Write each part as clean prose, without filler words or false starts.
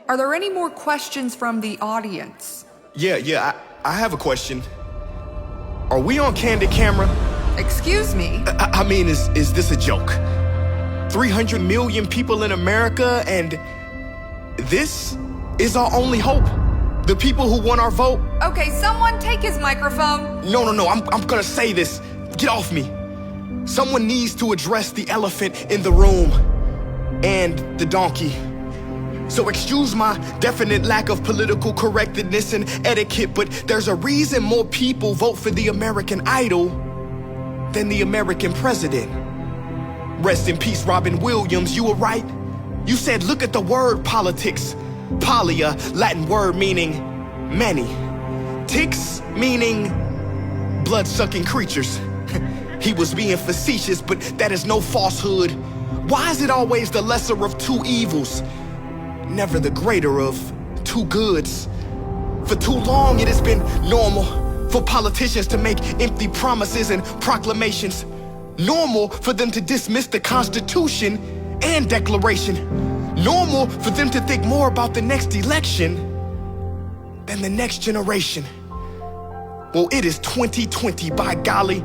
Are there any more questions from the audience? Yeah, I have a question. Are we on candid camera? Excuse me? I mean, is this a joke? 300 million people in America, and this is our only hope? The people who want our vote? Okay, someone take his microphone. No, I'm gonna say this. Get off me. Someone needs to address the elephant in the room and the donkey. So excuse my definite lack of political correctness and etiquette, but there's a reason more people vote for the American Idol than the American president. Rest in peace, Robin Williams, you were right. You said, look at the word politics. Poly, a Latin word meaning many. Ticks meaning blood-sucking creatures. He was being facetious, but that is no falsehood. Why is it always the lesser of two evils, never the greater of two goods? For too long it has been normal for politicians to make empty promises and proclamations. Normal for them to dismiss the Constitution and Declaration. Normal for them to think more about the next election than the next generation. Well, it is 2020, by golly.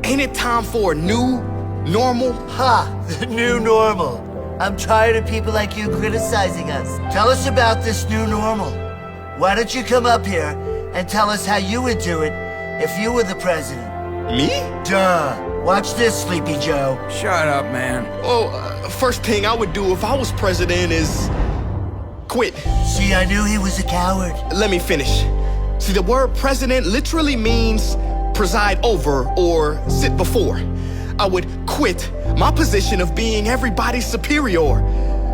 Ain't it time for a new normal? The new normal. I'm tired of people like you criticizing us. Tell us about this new normal. Why don't you come up here and tell us how you would do it if you were the president? Me? Duh. Watch this, Sleepy Joe. Shut up, man. Oh, first thing I would do if I was president is quit. See, I knew he was a coward. Let me finish. See, the word president literally means preside over or sit before. I would quit my position of being everybody's superior.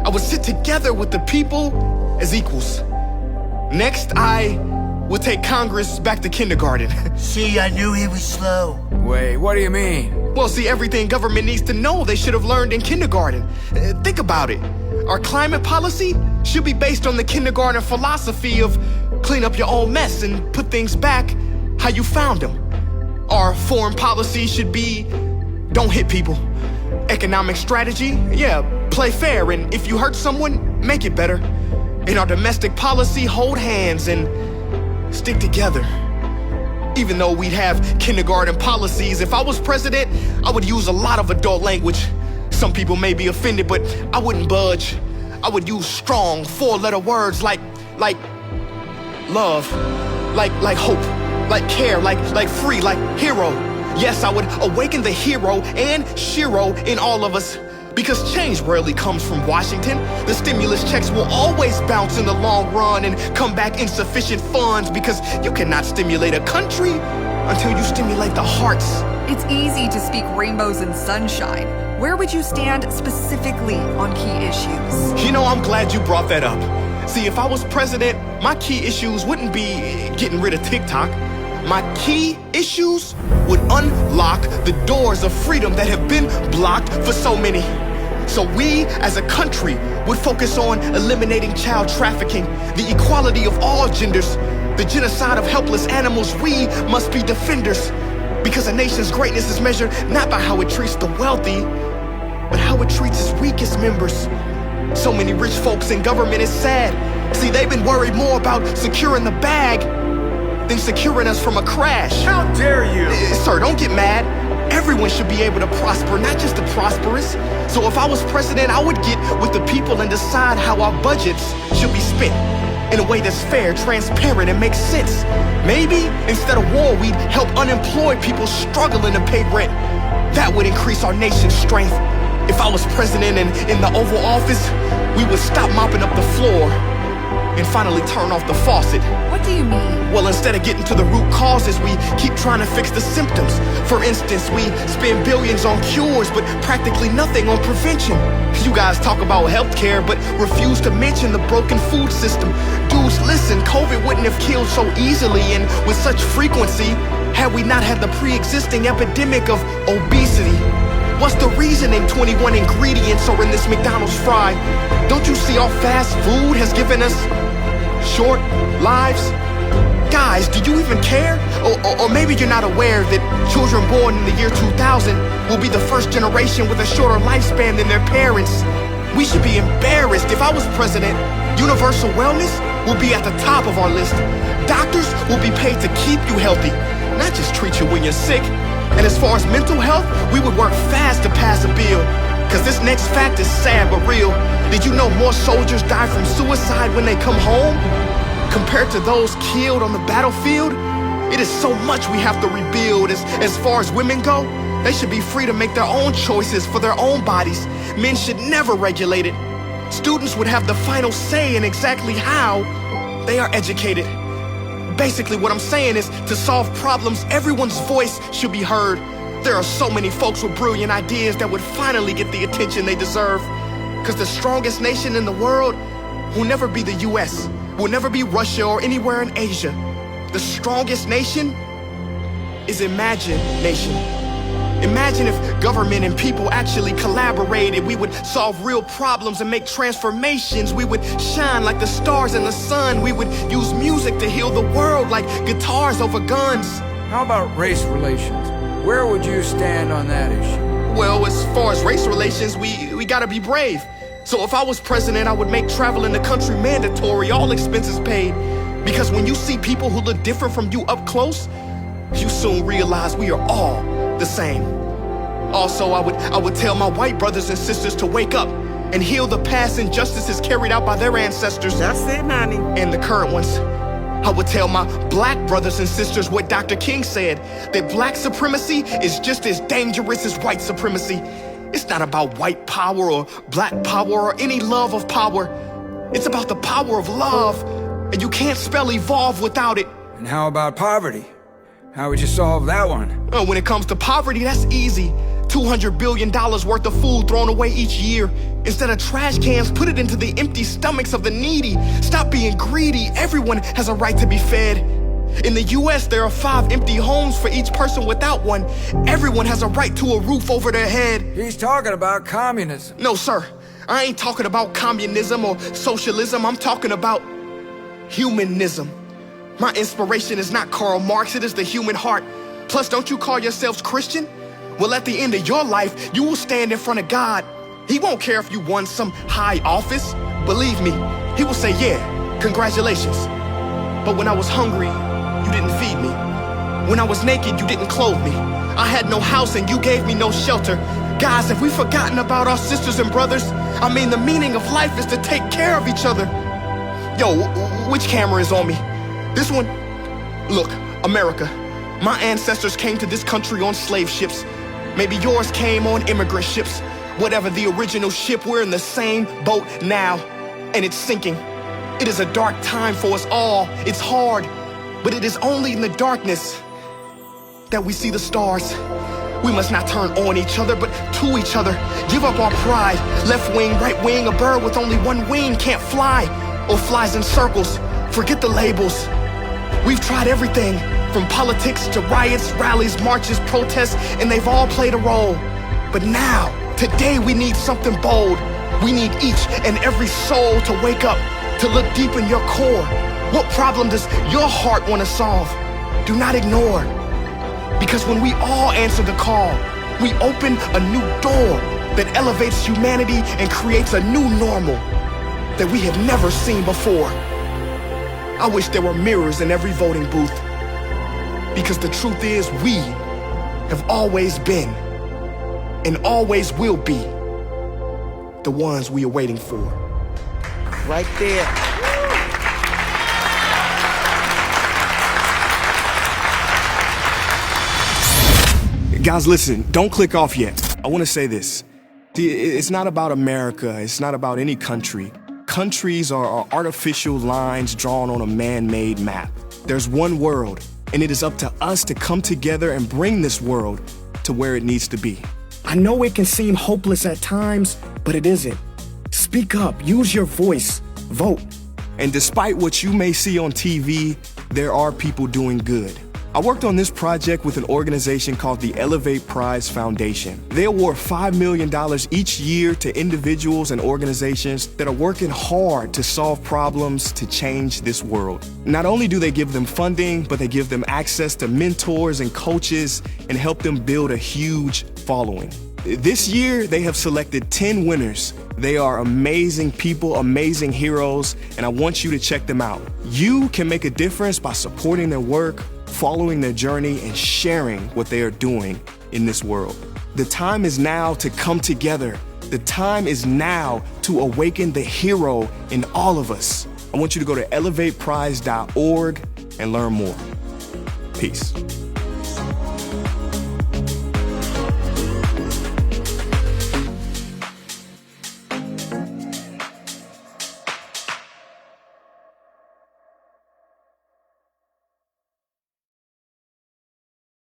I would sit together with the people as equals. Next, I would take Congress back to kindergarten. See, I knew he was slow. Wait, what do you mean? Well, see, everything government needs to know they should have learned in kindergarten. Think about it. Our climate policy should be based on the kindergarten philosophy of clean up your own mess and put things back how you found them. Our foreign policy should be don't hit people. Economic strategy, yeah, play fair, and if you hurt someone, make it better. In our domestic policy, hold hands and stick together. Even though we'd have kindergarten policies, if I was president, I would use a lot of adult language. Some people may be offended, but I wouldn't budge. I would use strong, four-letter words like love, like hope, like care, like free, like hero. Yes, I would awaken the hero and Shiro in all of us, because change rarely comes from Washington. The stimulus checks will always bounce in the long run and come back insufficient funds, because you cannot stimulate a country until you stimulate the hearts. It's easy to speak rainbows and sunshine. Where would you stand specifically on key issues? You know, I'm glad you brought that up. See, if I was president, my key issues wouldn't be getting rid of TikTok. My key issues would unlock the doors of freedom that have been blocked for so many. So we, as a country, would focus on eliminating child trafficking, the equality of all genders, the genocide of helpless animals. We must be defenders, because a nation's greatness is measured not by how it treats the wealthy, but how it treats its weakest members. So many rich folks in government is sad. See, they've been worried more about securing the bag than securing us from a crash. How dare you? Sir, don't get mad. Everyone should be able to prosper, not just the prosperous. So if I was president, I would get with the people and decide how our budgets should be spent in a way that's fair, transparent, and makes sense. Maybe instead of war, we'd help unemployed people struggling to pay rent. That would increase our nation's strength. If I was president and in the Oval Office, we would stop mopping up the floor and finally turn off the faucet. What do you mean? Well, instead of getting to the root causes, we keep trying to fix the symptoms. For instance, we spend billions on cures, but practically nothing on prevention. You guys talk about healthcare, but refuse to mention the broken food system. Dudes, listen, COVID wouldn't have killed so easily and with such frequency had we not had the pre-existing epidemic of obesity. What's the reasoning 21 ingredients are in this McDonald's fry? Don't you see our fast food has given us short lives? Guys, do you even care? Or maybe you're not aware that children born in the year 2000 will be the first generation with a shorter lifespan than their parents. We should be embarrassed. If I was president, universal wellness will be at the top of our list. Doctors will be paid to keep you healthy, not just treat you when you're sick. And as far as mental health, we would work fast to pass a bill. Cause this next fact is sad but real. Did you know more soldiers die from suicide when they come home compared to those killed on the battlefield? It is so much we have to rebuild. As far as women go, they should be free to make their own choices for their own bodies. Men should never regulate it. Students would have the final say in exactly how they are educated. Basically, what I'm saying is, to solve problems, everyone's voice should be heard. There are so many folks with brilliant ideas that would finally get the attention they deserve. Because the strongest nation in the world will never be the US, will never be Russia or anywhere in Asia. The strongest nation is imagination. Imagine if government and people actually collaborated. We would solve real problems and make transformations. We would shine like the stars in the sun. We would use music to heal the world like guitars over guns. How about race relations? Where would you stand on that issue? Well, as far as race relations, we gotta be brave. So if I was president, I would make travel in the country mandatory, all expenses paid. Because when you see people who look different from you up close, you soon realize we are all the same. Also, I would tell my white brothers and sisters to wake up and heal the past injustices carried out by their ancestors. That's it, Nani. And the current ones. I would tell my black brothers and sisters what Dr. King said, that black supremacy is just as dangerous as white supremacy. It's not about white power or black power or any love of power. It's about the power of love, and you can't spell evolve without it. And how about poverty? How would you solve that one? When it comes to poverty, that's easy. $200 billion worth of food thrown away each year. Instead of trash cans, put it into the empty stomachs of the needy. Stop being greedy. Everyone has a right to be fed. In the US, there are 5 empty homes for each person without one. Everyone has a right to a roof over their head. He's talking about communism. No, sir. I ain't talking about communism or socialism. I'm talking about humanism. My inspiration is not Karl Marx, it is the human heart. Plus, don't you call yourselves Christian? Well, at the end of your life, you will stand in front of God. He won't care if you won some high office. Believe me, he will say, yeah, congratulations. But when I was hungry, you didn't feed me. When I was naked, you didn't clothe me. I had no house and you gave me no shelter. Guys, have we forgotten about our sisters and brothers? I mean, the meaning of life is to take care of each other. Yo, which camera is on me? This one? Look, America. My ancestors came to this country on slave ships. Maybe yours came on immigrant ships. Whatever the original ship, we're in the same boat now. And it's sinking. It is a dark time for us all. It's hard. But it is only in the darkness that we see the stars. We must not turn on each other, but to each other. Give up our pride. Left wing, right wing, a bird with only one wing can't fly, or flies in circles. Forget the labels. We've tried everything, from politics to riots, rallies, marches, protests, and they've all played a role. But now, today we need something bold. We need each and every soul to wake up, to look deep in your core. What problem does your heart want to solve? Do not ignore. Because when we all answer the call, we open a new door that elevates humanity and creates a new normal that we have never seen before. I wish there were mirrors in every voting booth. Because the truth is, we have always been and always will be the ones we are waiting for. Right there. Guys, listen, don't click off yet. I want to say this. It's not about America. It's not about any country. Countries are artificial lines drawn on a man-made map. There's one world, and it is up to us to come together and bring this world to where it needs to be. I know it can seem hopeless at times, but it isn't. Speak up, use your voice, vote. And despite what you may see on TV, there are people doing good. I worked on this project with an organization called the Elevate Prize Foundation. They award $5 million each year to individuals and organizations that are working hard to solve problems to change this world. Not only do they give them funding, but they give them access to mentors and coaches and help them build a huge following. This year, they have selected 10 winners They are amazing people, amazing heroes, and I want you to check them out. You can make a difference by supporting their work, following their journey, and sharing what they are doing in this world. The time is now to come together. The time is now to awaken the hero in all of us. I want you to go to elevateprize.org and learn more. Peace.